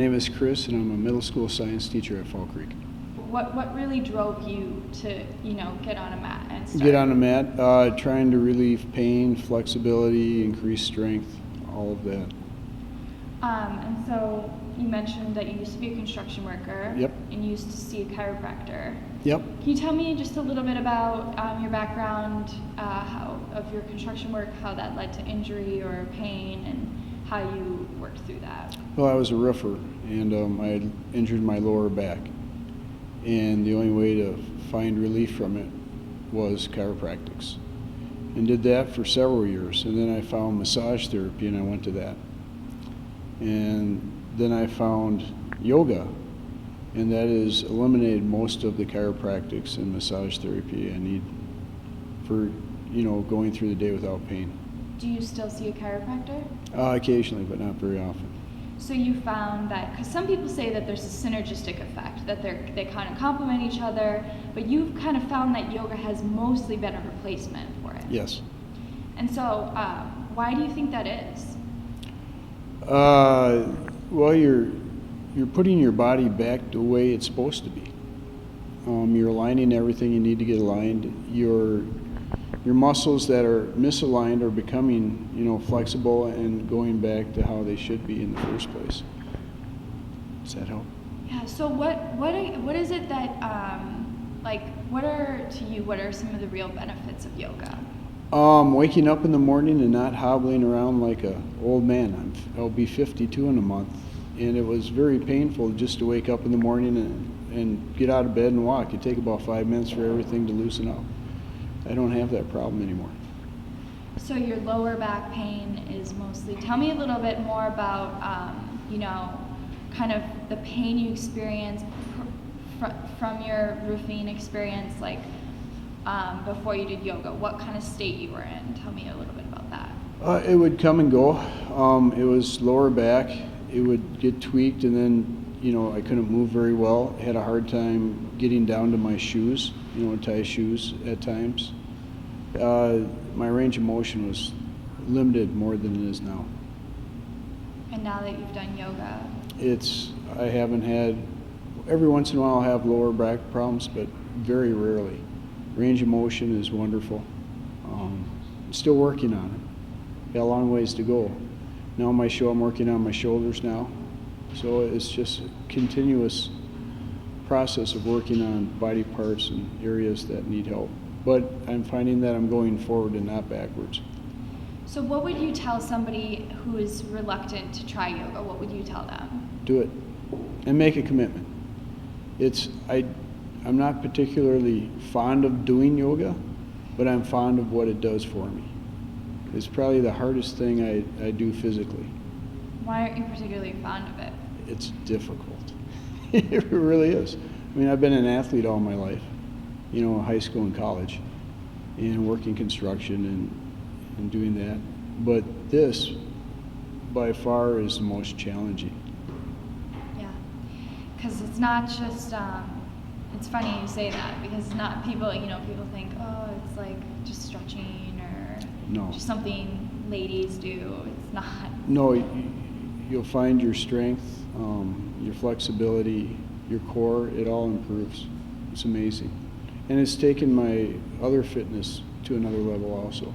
name is Chris, and I'm a middle school science teacher at Fall Creek. What really drove you to, get on a mat and start? Get on a mat, trying to relieve pain, flexibility, increase strength, all of that. And so you mentioned that you used to be a construction worker. Yep. And you used to see a chiropractor. Yep. Can you tell me just a little bit about your background, of your construction work, how that led to injury or pain, and how you worked through that? Well, I was a roofer, and I had injured my lower back. And the only way to find relief from it was chiropractics. And did that for several years. And then I found massage therapy, and I went to that. And then I found yoga, and that has eliminated most of the chiropractics and massage therapy I need for, going through the day without pain. Do you still see a chiropractor? Occasionally, but not very often. So you found that, because some people say that there's a synergistic effect, that they kind of complement each other, but you've kind of found that yoga has mostly been a replacement for it. Yes. And so, why do you think that is? Well, you're putting your body back the way it's supposed to be. You're aligning everything you need to get aligned. Your muscles that are misaligned are becoming, flexible and going back to how they should be in the first place. Does that help? Yeah. So what is it that what are some of the real benefits of yoga? Waking up in the morning and not hobbling around like an old man. I'll be 52 in a month, and it was very painful just to wake up in the morning and get out of bed and walk. It takes about 5 minutes for everything to loosen up. I don't have that problem anymore. So your lower back pain is mostly, tell me a little bit more about, kind of the pain you experienced from your roofing experience, before you did yoga. What kind of state you were in? Tell me a little bit about that. It would come and go. It was lower back. It would get tweaked, and then, I couldn't move very well. I had a hard time getting down to my shoes, tie shoes at times. My range of motion was limited more than it is now. And now that you've done yoga? I haven't had, every once in a while I'll have lower back problems, but very rarely. Range of motion is wonderful. Still working on it. Got a long ways to go. Now I'm working on my shoulders now. So it's just a continuous process of working on body parts and areas that need help. But I'm finding that I'm going forward and not backwards. So what would you tell somebody who is reluctant to try yoga? What would you tell them? Do it and make a commitment. I'm not particularly fond of doing yoga, but I'm fond of what it does for me. It's probably the hardest thing I do physically. Why aren't you particularly fond of it? It's difficult. It really is. I've been an athlete all my life, high school and college, and working construction and doing that. But this, by far, is the most challenging. Yeah, because it's not just, it's funny you say that, because it's not people think, oh, it's like just stretching or just something ladies do. It's not. No, you'll find your strength, your flexibility, your core, it all improves. It's amazing. And it's taken my other fitness to another level also.